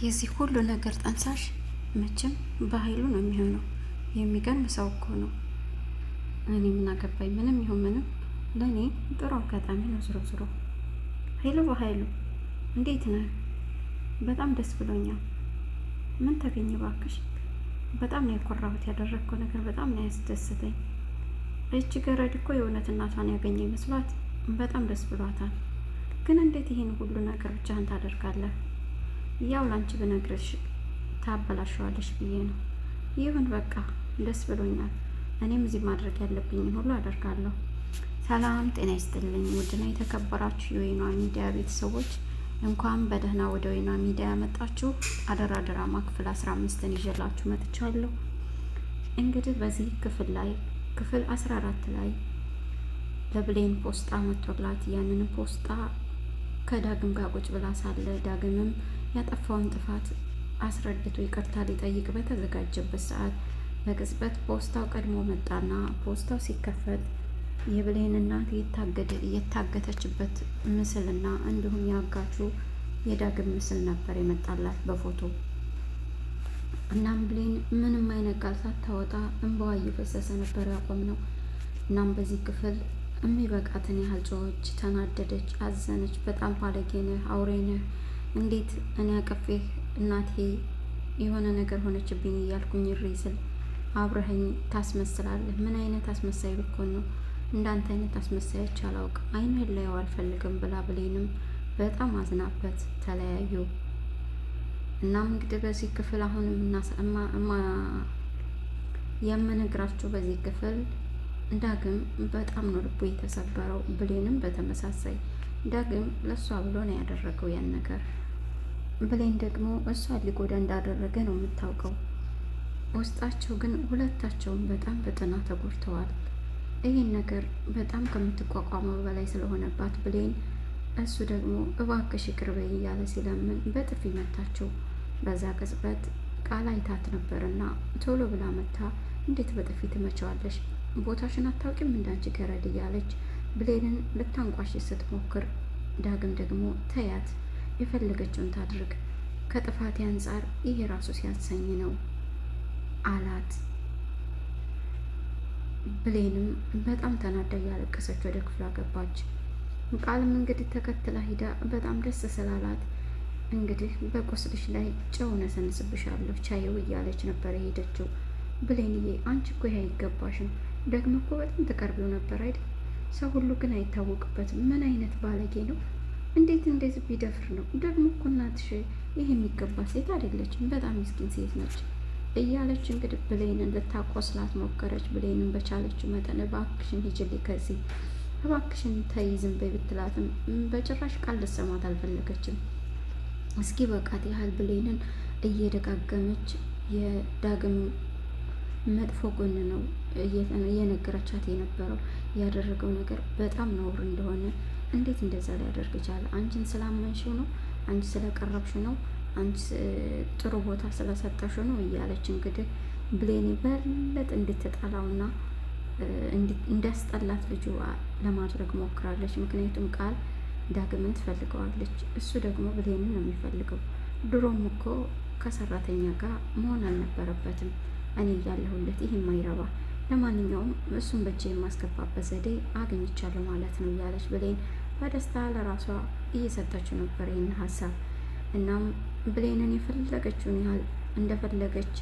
የዚህ ሁሉ ነገር ጠንሳሽ መቼም በኃይሉ ነው የሚሆነው። የሚገርም ሰው እኮ ነው። እኔ ምን አገባኝ? ምንም ይሁን ምንም ለእኔ ጥሩ አጋጣሚ ነው። ዝሮ ዝሮ ኃይሉ በኃይሉ እንዴት ነህ? በጣም ደስ ብሎኛል። ምን ተገኘ ባክሽ? በጣም ነው የኮራሁት። ያደረግከው ነገር በጣም ነው ያስደስተኝ። እቺ ገረድ እኮ የእውነት እናቷን ያገኘ ይመስሏት በጣም ደስ ብሏታል። ግን እንዴት ይህን ሁሉ ነገር ብቻህን ታደርጋለህ? ያው ላንቺ ብነግርሽ ታበላሸዋለሽ ብዬ ነው። ይሁን በቃ ደስ ብሎኛል። እኔም እዚህ ማድረግ ያለብኝን ሁሉ አደርጋለሁ። ሰላም ጤና ይስጥልኝ። ውድና የተከበራችሁ የወይኗ ሚዲያ ቤተሰቦች እንኳን በደህና ወደ ወይኗ ሚዲያ ያመጣችሁ። አደራ ድራማ ክፍል 15ን ይዤላችሁ መጥቻለሁ። እንግዲህ በዚህ ክፍል ላይ ክፍል 14 ላይ ለብሌን ፖስጣ መጥቶላት ያንን ፖስጣ ከዳግም ጋር ቁጭ ብላ ሳለ ዳግምም ያጠፋውን ጥፋት አስረድቶ ይቅርታ ሊጠይቅ በተዘጋጀበት ሰዓት በቅጽበት ፖስታው ቀድሞ መጣና ፖስታው ሲከፈት የብሌን እናት የታገተችበት ምስልና እንዲሁም ያጋቹ የዳግም ምስል ነበር የመጣላት በፎቶ። እናም ብሌን ምንም አይነት ቃል ሳታወጣ እንባዋ እየፈሰሰ ነበር ያቆምነው። እናም በዚህ ክፍል የሚበቃትን ያህል ጮኸች፣ ተናደደች፣ አዘነች። በጣም ባለጌ ነህ፣ አውሬ ነህ፣ እንዴት እኔ አቀፌህ እናቴ የሆነ ነገር ሆነችብኝ እያልኩኝ እሪ ስል አብረኸኝ ታስመስላለህ። ምን አይነት አስመሳይ ብኮን ነው? እንዳንተ አይነት አስመሳዮች አላውቅም፣ አይንህን ላየው አልፈልግም ብላ ብሌንም በጣም አዝናበት ተለያዩ። እናም እንግዲህ በዚህ ክፍል አሁን የምነግራችሁ በዚህ ክፍል ዳግም በጣም ነው ልቡ የተሰበረው። ብሌንም በተመሳሳይ ዳግም ለእሷ ብሎ ነው ያደረገው ያን ነገር። ብሌን ደግሞ እሷን ሊጎዳ እንዳደረገ ነው የምታውቀው። ውስጣቸው ግን ሁለታቸውም በጣም በጥና ተጎድተዋል። ይህን ነገር በጣም ከምትቋቋመው በላይ ስለሆነባት ብሌን እሱ ደግሞ እባክሽ ይቅር በይ እያለ ሲለምን በጥፊ መታቸው። በዛ ቅጽበት ቃል አይታት ነበርና ቶሎ ብላ መታ እንዴት በጥፊ ትመቸዋለሽ? ቦታሽን አታውቂም እንዳንቺ ገረድ እያለች ብሌንን ልታንቋሽ ስትሞክር ዳግም ደግሞ ተያት፣ የፈለገችውን ታድርግ፣ ከጥፋቴ አንጻር ይሄ ራሱ ሲያሰኝ ነው አላት። ብሌንም በጣም ተናዳ እያለቀሰች ወደ ክፍሏ ገባች። ቃልም እንግዲህ ተከትላ ሂዳ በጣም ደስ ስላላት እንግዲህ በቁስልሽ ላይ ጨው ነሰንስብሻለሁ ቻየው እያለች ነበር የሄደችው። ብሌንዬ አንቺ እኮ ይሄ አይገባሽም፣ ደግሞ እኮ በጣም ተቀርቢው ነበር አይደል? ሰው ሁሉ ግን አይታወቅበትም። ምን አይነት ባለጌ ነው? እንዴት እንደዚህ ቢደፍር ነው? ደግሞ እኮ እናትሽ ይህ የሚገባ ሴት አይደለችም፣ በጣም ምስኪን ሴት ነች እያለች እንግዲህ ብሌንን ልታቆስላት ሞከረች። ብሌንን በቻለችው መጠን እባክሽን ሂጂልኝ ከዚህ እባክሽን ተይ ዝም በይ ብትላትም በጭራሽ ቃል ልትሰማት አልፈለገችም። እስኪ በቃት ያህል ብሌንን እየደጋገመች የዳግም መጥፎ ጎን ነው እየነገረቻት የነበረው። ያደረገው ነገር በጣም ነውር እንደሆነ እንዴት እንደዛ ሊያደርግ ይቻላል? አንቺን ስላመንሽው ነው፣ አንቺ ስለቀረብሽው ነው፣ አንቺ ጥሩ ቦታ ስለሰጠሽው ነው እያለች እንግዲህ ብሌን በለጥ እንድትጠላውና እንዳስጠላት ልጁ ለማድረግ ሞክራለች። ምክንያቱም ቃል ዳግምን ትፈልገዋለች፣ እሱ ደግሞ ብሌንን ነው የሚፈልገው። ድሮም እኮ ከሰራተኛ ጋር መሆን አልነበረበትም እኔ እያለሁለት ይህ የማይረባ ለማንኛውም እሱን በእጄ የማስገባበት ዘዴ አገኝቻለሁ ማለት ነው እያለች ብሌን በደስታ ለራሷ እየሰጠችው ነበር ይህን ሀሳብ። እናም ብሌንን የፈለገችውን ያህል እንደፈለገች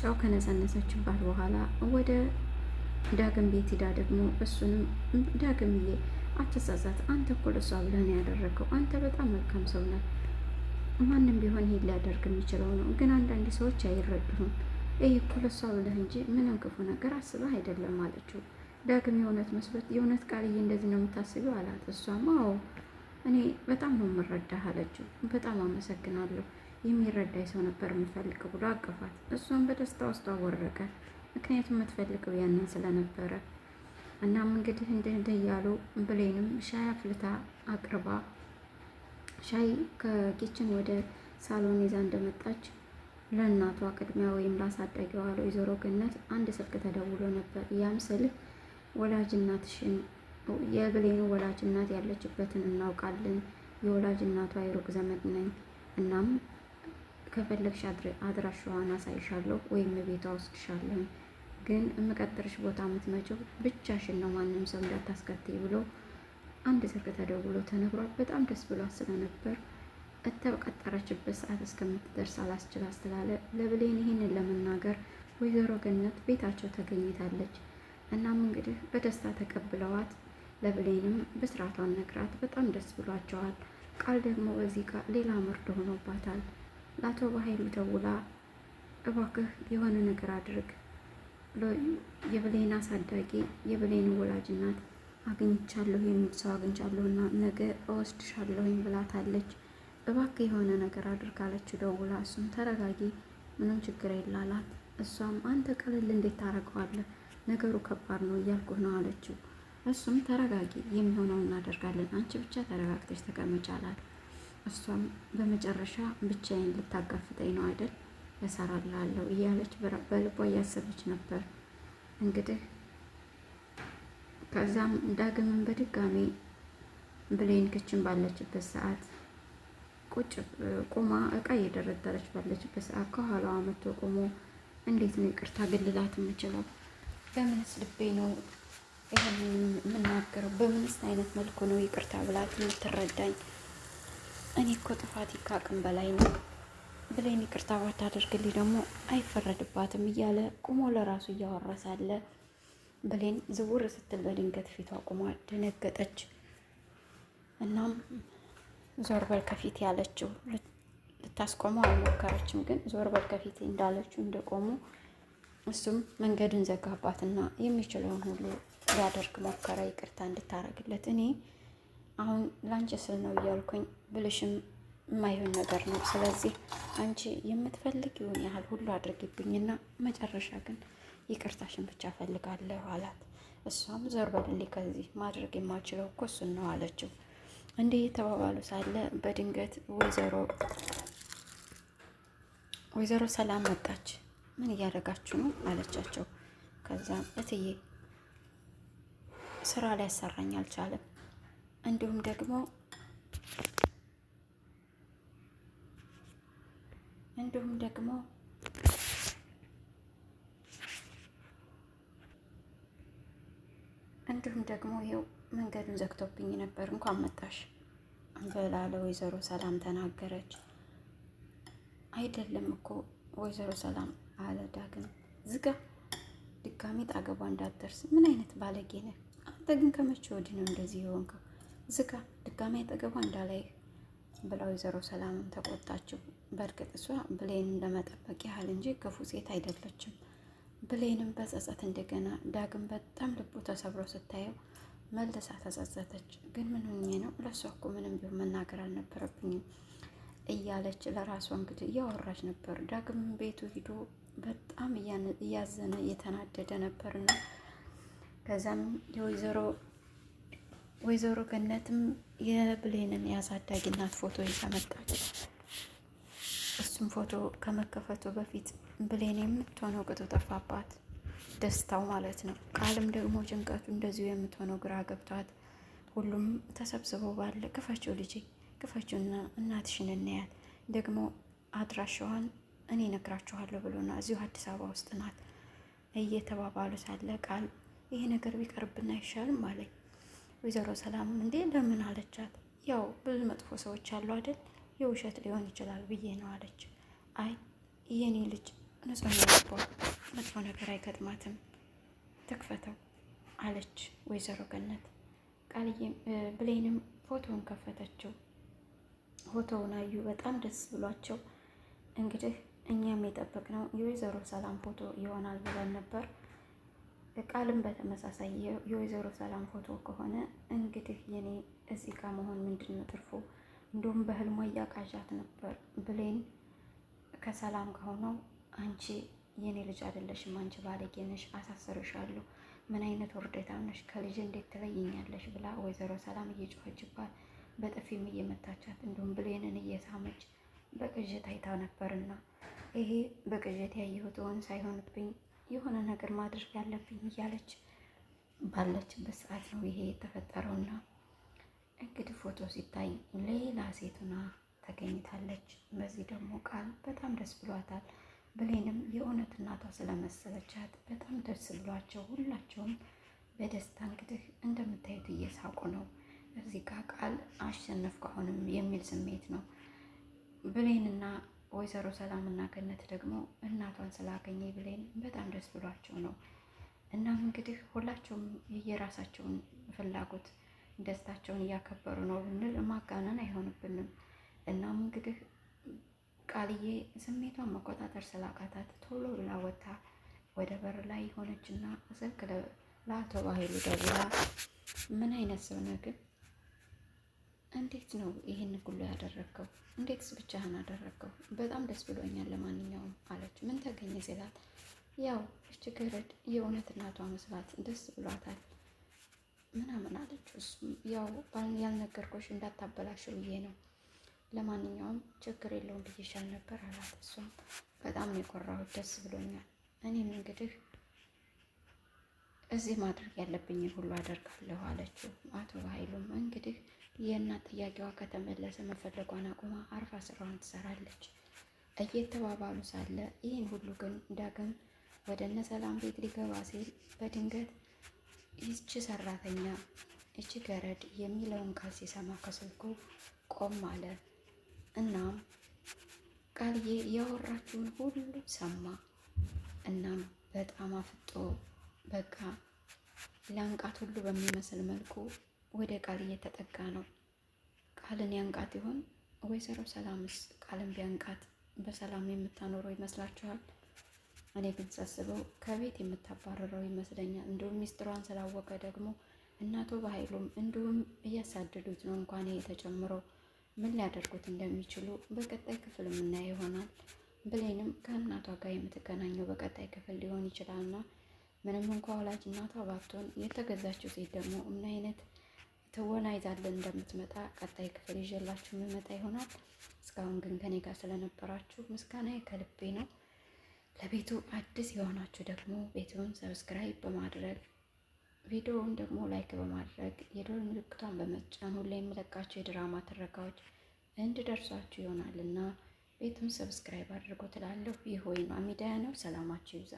ጨው ከነሰነሰችባት በኋላ ወደ ዳግም ቤት ሂዳ ደግሞ እሱንም ዳግምዬ አትሳሳት፣ አንተ እኮ ለሷ ብለህ ነው ያደረገው፣ አንተ በጣም መልካም ሰው ነህ፣ ማንም ቢሆን ይሄን ሊያደርግ የሚችለው ነው፣ ግን አንዳንድ ሰዎች አይረዱህም፣ ይህ እኮ ለሷ ብለህ እንጂ ምንም ክፉ ነገር አስበህ አይደለም አለችው። ዳግም የእውነት መስሎት የእውነት ቃልዬ እንደዚህ ነው የምታስቢው አላት። እሷም አዎ እኔ በጣም ነው የምረዳህ አለችው። በጣም አመሰግናለሁ፣ የሚረዳኝ ሰው ነበር የምፈልገው ብሎ አቀፋት። እሷም በደስታ ውስጥ አወረቀ፣ ምክንያቱም የምትፈልገው ያንን ስለነበረ። እናም እንግዲህ እንደ እያሉ ብሌንም ሻይ አፍልታ አቅርባ ሻይ ከኪችን ወደ ሳሎን ይዛ እንደመጣች ለእናቷ ቅድሚያ ወይም ላሳዳጊዋ ለወይዘሮ ገነት አንድ ስልክ ተደውሎ ነበር። ያም ስልክ ወላጅ እናትሽን የብሌኑ ወላጅ እናት ያለችበትን እናውቃለን፣ የወላጅ እናቷ የሩቅ ዘመድ ነኝ፣ እናም ከፈለግሽ አድራሻዋን አሳይሻለሁ ወይም ቤቷ ወስድሻለሁ፣ ግን የምቀጥርሽ ቦታ የምትመጪው ብቻሽን ነው፣ ማንም ሰው እንዳታስከትይ ብሎ አንድ ስልክ ተደውሎ ተነግሯት በጣም ደስ ብሏት ስለነበር እተቀጠረችበት ሰዓት እስከምትደርስ አላስችላት ስላለ ለብሌን ይህንን ለመናገር ወይዘሮ ገነት ቤታቸው ተገኝታለች። እናም እንግዲህ በደስታ ተቀብለዋት ለብሌንም ብስራቷን ነግራት በጣም ደስ ብሏቸዋል። ቃል ደግሞ በዚህ ጋር ሌላ መርዶ ሆኖባታል። ለአቶ በኃይሉ ደውላ እባክህ የሆነ ነገር አድርግ፣ የብሌን አሳዳጊ የብሌን ወላጅ እናት አግኝቻለሁ የሚል ሰው አግኝቻለሁና ነገ እወስድሻለሁኝ ብላታለች። እባክህ የሆነ ነገር አድርግ አለችው ደውላ። እሱም ተረጋጊ፣ ምንም ችግር የላላት። እሷም አንተ ቀለል እንዴት ታደርገዋለህ? ነገሩ ከባድ ነው እያልኩህ ነው አለችው። እሱም ተረጋጊ፣ የሚሆነው እናደርጋለን፣ አንቺ ብቻ ተረጋግተሽ ተቀመጭ አላት። እሷም በመጨረሻ ብቻዬን ልታጋፍጠኝ ነው አይደል? እሰራላለሁ እያለች በልቧ እያሰበች ነበር። እንግዲህ ከዛም ዳግምን በድጋሚ ብሌን ክችን ባለችበት ሰዓት ቁማ እቃ እየደረደረች ባለችበት ሰዓት ከኋላዋ መጥቶ ቆሞ እንዴት ነው ይቅርታ ግልላት የምችለው? በምንስ ልቤ ነው ይህንን የምናገረው? በምንስ አይነት መልኩ ነው ይቅርታ ብላት የምትረዳኝ? እኔ እኮ ጥፋቴ ከአቅም በላይ ነው። ብሌን ይቅርታ ባታደርግልኝ ደግሞ አይፈረድባትም እያለ ቁሞ ለራሱ እያወራ ሳለ ብሌን ዝውር ስትል በድንገት ፊቷ ቁማ ደነገጠች። እናም ዞር በል ከፊት ያለችው ልታስቆመው አልሞከረችም። ግን ዞር በል ከፊት እንዳለችው እንደቆሙ እሱም መንገዱን ዘጋባትና የሚችለውን ሁሉ ሊያደርግ ሞከረ ይቅርታ እንድታረግለት። እኔ አሁን ላንቺ ስል ነው እያልኩኝ ብልሽም የማይሆን ነገር ነው። ስለዚህ አንቺ የምትፈልጊውን ያህል ሁሉ አድርጊብኝና መጨረሻ ግን ይቅርታሽን ብቻ ፈልጋለሁ አላት። እሷም ዞር በልልኝ ከዚህ ማድረግ የማችለው እኮ እሱን ነው አለችው። እንዲህ የተባባሉ ሳለ በድንገት ወይዘሮ ሰላም መጣች። ምን እያደረጋችሁ ነው አለቻቸው። ከዛም እትዬ ስራ ሊያሰራኝ አልቻለም፣ እንዲሁም ደግሞ ይኸው መንገዱን ዘግቶብኝ ነበር፣ እንኳን መጣሽ ብላ ለወይዘሮ ሰላም ተናገረች። አይደለም እኮ ወይዘሮ ሰላም አለ ዳግም። ዝጋ፣ ድጋሚ ጣገቧ እንዳትደርስ። ምን አይነት ባለጌ ነህ አንተ ግን ከመቼ ወዲህ ነው እንደዚህ የሆንከው? ዝጋ፣ ድጋሚ አጠገቧ እንዳላይ ብላ ወይዘሮ ሰላምም ተቆጣችው። በእርግጥ እሷ ብሌንን ለመጠበቅ ያህል እንጂ ክፉ ሴት አይደለችም። ብሌንም በጸጸት እንደገና ዳግም በጣም ልቡ ተሰብሮ ስታየው መልሳ ተጸጸተች። ግን ምን ሆኜ ነው? ለእሷ እኮ ምንም ቢሆን መናገር አልነበረብኝም እያለች ለራሷ እንግዲህ እያወራች ነበር። ዳግም ቤቱ ሂዶ በጣም እያዘነ እየተናደደ ነበርና ከዛም ወይዘሮ ገነትም የብሌንን የአሳዳጊ እናት ፎቶ ይዛ መጣች። እሱም ፎቶ ከመከፈቱ በፊት ብሌን የምትሆነው ቅጡ ጠፋባት፣ ደስታው ማለት ነው። ቃልም ደግሞ ጭንቀቱ እንደዚሁ የምትሆነው ግራ ገብቷት ሁሉም ተሰብስበው ባለ ክፈችው ልጄ ክፈችውና እናትሽን እናያት፣ ደግሞ አድራሻዋን እኔ ነግራችኋለሁ ብሎና እዚሁ አዲስ አበባ ውስጥ ናት እየተባባሉ ሳለ ቃል ይሄ ነገር ቢቀርብና አይሻልም አለኝ። ወይዘሮ ሰላምም እንዴ ለምን አለቻት። ያው ብዙ መጥፎ ሰዎች አሉ አይደል፣ የውሸት ሊሆን ይችላል ብዬ ነው አለች። አይ የኔ ልጅ ንጹህ ነው፣ መጥፎ ነገር አይገጥማትም፣ ትክፈተው አለች ወይዘሮ ገነት። ቃልዬም ብሌንም ፎቶውን ከፈተችው። ፎቶውን አዩ፣ በጣም ደስ ብሏቸው እንግዲህ እኛም የጠበቅነው የወይዘሮ ሰላም ፎቶ ይሆናል ብለን ነበር። ቃልም በተመሳሳይ የወይዘሮ ሰላም ፎቶ ከሆነ እንግዲህ የኔ እዚህ ጋር መሆን ምንድን ነው ትርፉ? እንዲሁም በህልሟ እያቃዣት ነበር ብሌን ከሰላም ከሆነው አንቺ የኔ ልጅ አይደለሽም፣ አንቺ ባለጌ ነሽ፣ አሳስርሻለሁ፣ ምን አይነት ውርደታ ነሽ፣ ከልጅ እንዴት ትለይኛለሽ ብላ ወይዘሮ ሰላም እየጮኸችባት በጥፊም እየመታቻት እንዲሁም ብሌንን እየሳመች በቅዠት አይታ ነበርና ይሄ በቅዠት ያየሁት እውን ሳይሆንብኝ የሆነ ነገር ማድረግ ያለብኝ እያለች ባለችበት ሰዓት ነው ይሄ የተፈጠረውና እንግዲህ ፎቶ ሲታይ ሌላ ሴቱና ተገኝታለች። በዚህ ደግሞ ቃል በጣም ደስ ብሏታል። ብሌንም የእውነት እናቷ ስለመሰለቻት በጣም ደስ ብሏቸው ሁላቸውም በደስታ እንግዲህ እንደምታዩት እየሳቁ ነው። እዚህ ጋር ቃል አሸነፍኩ አሁንም የሚል ስሜት ነው። ብሌንና ወይዘሮ ሰላምና ገነት ደግሞ እናቷን ስላገኘ ብሌን በጣም ደስ ብሏቸው ነው። እናም እንግዲህ ሁላቸውም የየራሳቸውን ፍላጎት ደስታቸውን እያከበሩ ነው ብንል ማጋነን አይሆንብንም። እናም እንግዲህ ቃልዬ ስሜቷን መቆጣጠር ስላቃታት ቶሎ ብላ ወጥታ ወደ በር ላይ ሆነችና ስልክ ለአቶ ባህሉ ደውላ ምን አይነት ሰው ነህ ግን? እንዴት ነው ይህን ሁሉ ያደረግከው? እንዴትስ ብቻህን አደረግከው? በጣም ደስ ብሎኛል ለማንኛውም አለች። ምን ተገኘ ሲላት ያው እች ገረድ የእውነት እናቷ መስላት ደስ ብሏታል ምናምን አለች። እሱም ያው ያልነገርኩሽ እንዳታበላሽው ብዬ ነው። ለማንኛውም ችግር የለውም ብዬሻል ነበር አላት። እሱም በጣም ነው የኮራሁት፣ ደስ ብሎኛል። እኔም እንግዲህ እዚህ ማድረግ ያለብኝን ሁሉ አደርጋለሁ አለችው። አቶ ኃይሉም እንግዲህ የእናት ጥያቄዋ ከተመለሰ መፈለጓን አቁማ አርፋ ስራዋን ትሰራለች እየተባባሉ ሳለ ይህን ሁሉ ግን ዳግም ወደ እነ ሰላም ቤት ሊገባ ሲል በድንገት ይቺ ሰራተኛ ይቺ ገረድ የሚለውን ቃል ሲሰማ ከስልኩ ቆም አለ። እናም ቃልዬ ያወራችውን ሁሉ ሰማ። እናም በጣም አፍጦ በቃ ሊያንቃት ሁሉ በሚመስል መልኩ ወደ ቃል እየተጠጋ ነው። ቃልን ያንቃት ይሆን? ወይዘሮ ሰላምስ ቃልን ቢያንቃት በሰላም የምታኖረው ይመስላችኋል? እኔ ግን ሳስበው ከቤት የምታባረረው ይመስለኛል። እንዲሁም ሚስጥሯን ስላወቀ ደግሞ እናቶ በኃይሉም እንዲሁም እያሳደዱት ነው። እንኳን ይሄ ተጨምሮ ምን ሊያደርጉት እንደሚችሉ በቀጣይ ክፍል የምናየው ይሆናል። ብሌንም ከእናቷ ጋር የምትገናኘው በቀጣይ ክፍል ሊሆን ይችላልና ምንም እንኳ ወላጅ እናቷ ባትሆን የተገዛችው ሴት ደግሞ ምን አይነት ትወና ይዛለን እንደምትመጣ ቀጣይ ክፍል ይዤላችሁ የምመጣ ይሆናል። እስካሁን ግን ከኔ ጋር ስለነበራችሁ ምስጋናዬ ከልቤ ነው። ለቤቱ አዲስ የሆናችሁ ደግሞ ቤቱን ሰብስክራይብ በማድረግ ቪዲዮውን ደግሞ ላይክ በማድረግ የደወል ምልክቷን በመጫን ሁሌ የምለቃቸው የድራማ ትረካዎች እንዲደርሷችሁ ይሆናልና ቤቱን ሰብስክራይብ አድርጎ ትላለሁ። ይህ ወይኗ ሚዲያ ነው። ሰላማችሁ ይብዛ።